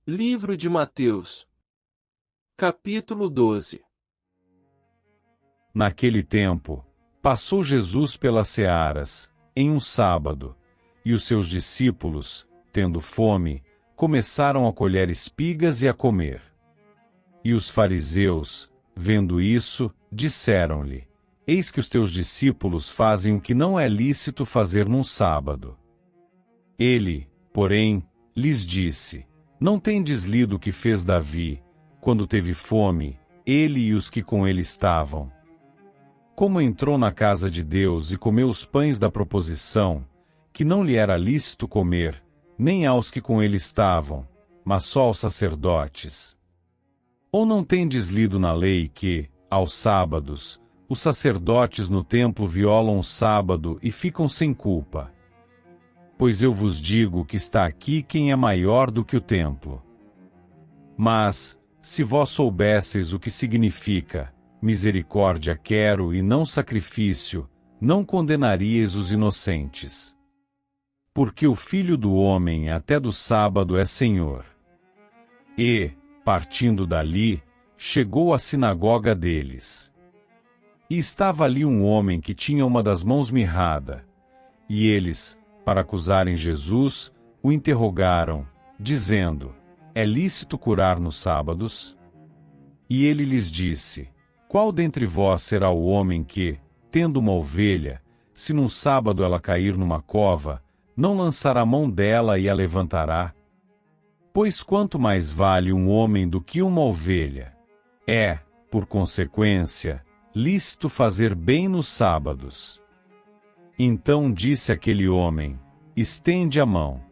Livro de Mateus, capítulo 12. Naquele tempo, passou Jesus pelas searas, em um sábado, e os seus discípulos, tendo fome, começaram a colher espigas e a comer. E os fariseus, vendo isso, disseram-lhe: Eis que os teus discípulos fazem o que não é lícito fazer num sábado. Ele, porém, lhes disse: Não tendes lido o que fez Davi, quando teve fome, ele e os que com ele estavam? Como entrou na casa de Deus e comeu os pães da proposição, que não lhe era lícito comer, nem aos que com ele estavam, mas só aos sacerdotes. Ou não tendes lido na lei que, aos sábados, os sacerdotes no templo violam o sábado e ficam sem culpa? Pois eu vos digo que está aqui quem é maior do que o templo. Mas, se vós soubesseis o que significa, misericórdia quero e não sacrifício, não condenaríeis os inocentes. Porque o Filho do Homem até do sábado é Senhor. E, partindo dali, chegou à sinagoga deles. E estava ali um homem que tinha uma das mãos mirrada, e eles, para acusarem Jesus, o interrogaram, dizendo: É lícito curar nos sábados? E ele lhes disse: Qual dentre vós será o homem que, tendo uma ovelha, se num sábado ela cair numa cova, não lançará a mão dela e a levantará? Pois quanto mais vale um homem do que uma ovelha? É, por consequência, lícito fazer bem nos sábados. Então disse aquele homem: Estende a mão.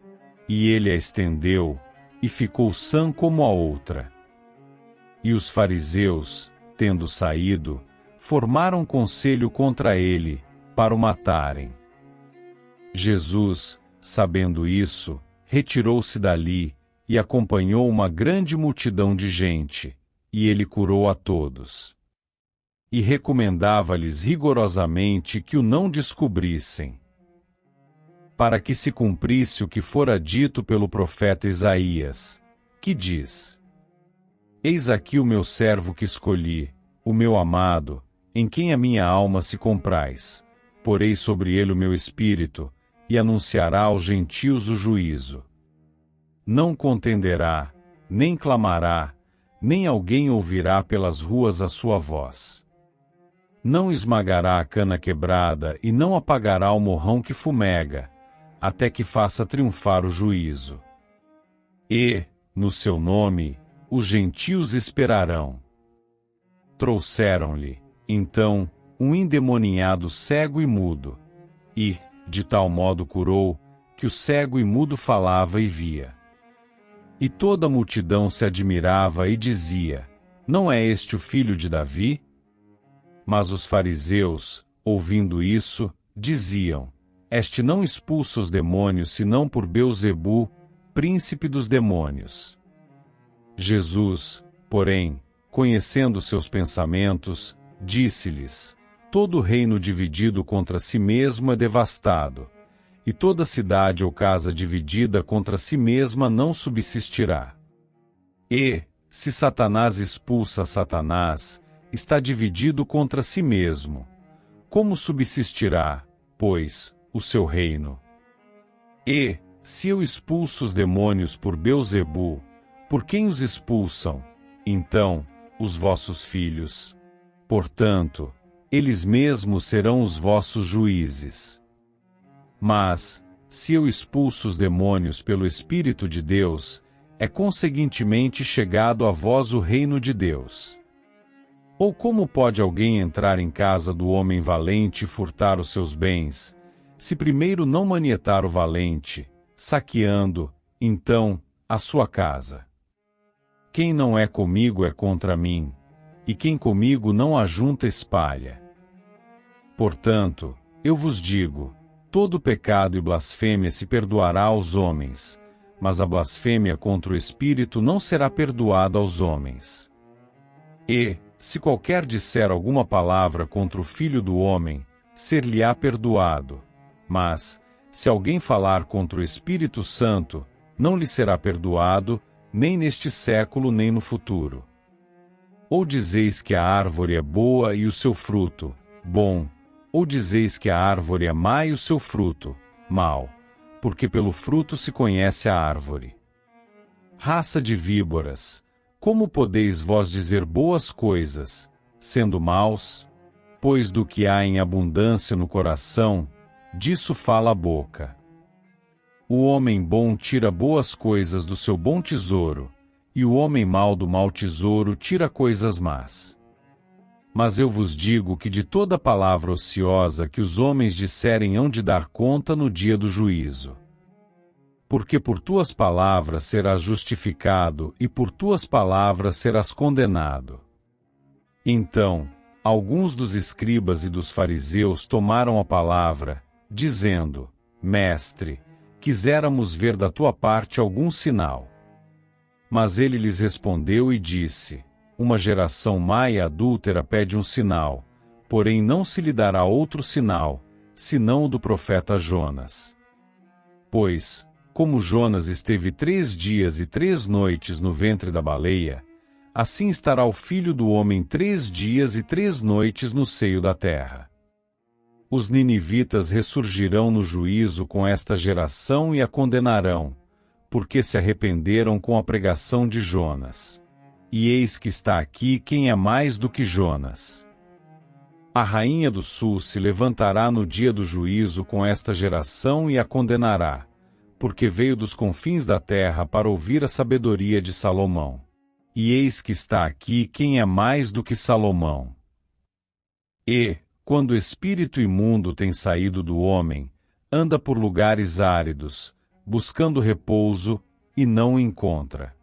E ele a estendeu, e ficou sã como a outra. E os fariseus, tendo saído, formaram conselho contra ele, para o matarem. Jesus, sabendo isso, retirou-se dali, e acompanhou uma grande multidão de gente, e ele curou a todos. E recomendava-lhes rigorosamente que o não descobrissem, para que se cumprisse o que fora dito pelo profeta Isaías, que diz: Eis aqui o meu servo que escolhi, o meu amado, em quem a minha alma se compraz. Porei sobre ele o meu espírito, e anunciará aos gentios o juízo. Não contenderá, nem clamará, nem alguém ouvirá pelas ruas a sua voz. Não esmagará a cana quebrada e não apagará o morrão que fumega, até que faça triunfar o juízo. E, no seu nome, os gentios esperarão. Trouxeram-lhe, então, um endemoniado cego e mudo, e, de tal modo curou, que o cego e mudo falava e via. E toda a multidão se admirava e dizia: Não é este o filho de Davi? Mas os fariseus, ouvindo isso, diziam: Este não expulsa os demônios senão por Beelzebu, príncipe dos demônios. Jesus, porém, conhecendo seus pensamentos, disse-lhes: Todo reino dividido contra si mesmo é devastado, e toda cidade ou casa dividida contra si mesma não subsistirá. E, se Satanás expulsa Satanás, está dividido contra si mesmo. Como subsistirá, pois, o seu reino? E, se eu expulso os demônios por Beelzebu, por quem os expulsam, então, os vossos filhos? Portanto, eles mesmos serão os vossos juízes. Mas, se eu expulso os demônios pelo Espírito de Deus, é conseguintemente chegado a vós o reino de Deus. Ou como pode alguém entrar em casa do homem valente e furtar os seus bens, se primeiro não manietar o valente, saqueando, então, a sua casa? Quem não é comigo é contra mim, e quem comigo não ajunta espalha. Portanto, eu vos digo, todo pecado e blasfêmia se perdoará aos homens, mas a blasfêmia contra o Espírito não será perdoada aos homens. E, se qualquer disser alguma palavra contra o Filho do Homem, ser-lhe-á perdoado. Mas, se alguém falar contra o Espírito Santo, não lhe será perdoado, nem neste século nem no futuro. Ou dizeis que a árvore é boa e o seu fruto, bom, ou dizeis que a árvore é má e o seu fruto, mau, porque pelo fruto se conhece a árvore. Raça de víboras, como podeis vós dizer boas coisas, sendo maus? Pois do que há em abundância no coração, disso fala a boca. O homem bom tira boas coisas do seu bom tesouro, e o homem mau do mau tesouro tira coisas más. Mas eu vos digo que de toda palavra ociosa que os homens disserem hão de dar conta no dia do juízo. Porque por tuas palavras serás justificado e por tuas palavras serás condenado. Então, alguns dos escribas e dos fariseus tomaram a palavra, dizendo: Mestre, quiséramos ver da tua parte algum sinal. Mas ele lhes respondeu e disse: Uma geração má e adúltera pede um sinal, porém não se lhe dará outro sinal, senão o do profeta Jonas. Pois, como Jonas esteve 3 dias e 3 noites no ventre da baleia, assim estará o Filho do Homem 3 dias e 3 noites no seio da terra. Os ninivitas ressurgirão no juízo com esta geração e a condenarão, porque se arrependeram com a pregação de Jonas. E eis que está aqui quem é mais do que Jonas. A rainha do sul se levantará no dia do juízo com esta geração e a condenará, porque veio dos confins da terra para ouvir a sabedoria de Salomão. E eis que está aqui quem é mais do que Salomão. E, quando o espírito imundo tem saído do homem, anda por lugares áridos, buscando repouso, e não o encontra.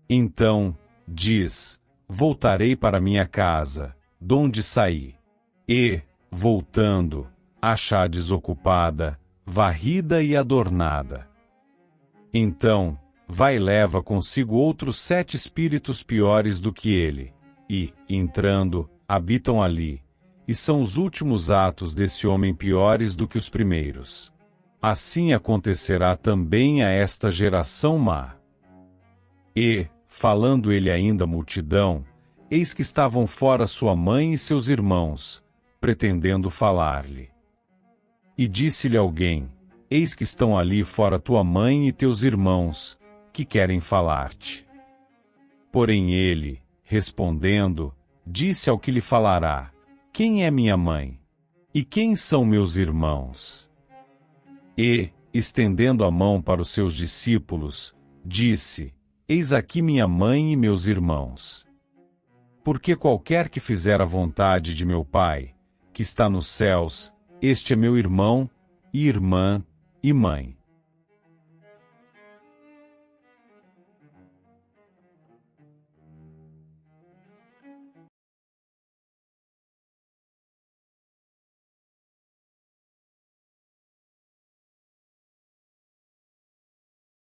Então, diz: Voltarei para minha casa, donde saí. E, voltando, acha-a desocupada, varrida e adornada. Então, vai e leva consigo outros 7 espíritos piores do que ele, e, entrando, habitam ali, e são os últimos atos desse homem piores do que os primeiros. Assim acontecerá também a esta geração má. E, falando ele ainda à multidão, eis que estavam fora sua mãe e seus irmãos, pretendendo falar-lhe. E disse-lhe alguém: Eis que estão ali fora tua mãe e teus irmãos, que querem falar-te. Porém ele, respondendo, disse ao que lhe falará: Quem é minha mãe? E quem são meus irmãos? E, estendendo a mão para os seus discípulos, disse: Eis aqui minha mãe e meus irmãos. Porque qualquer que fizer a vontade de meu Pai, que está nos céus, este é meu irmão, e irmã, e mãe.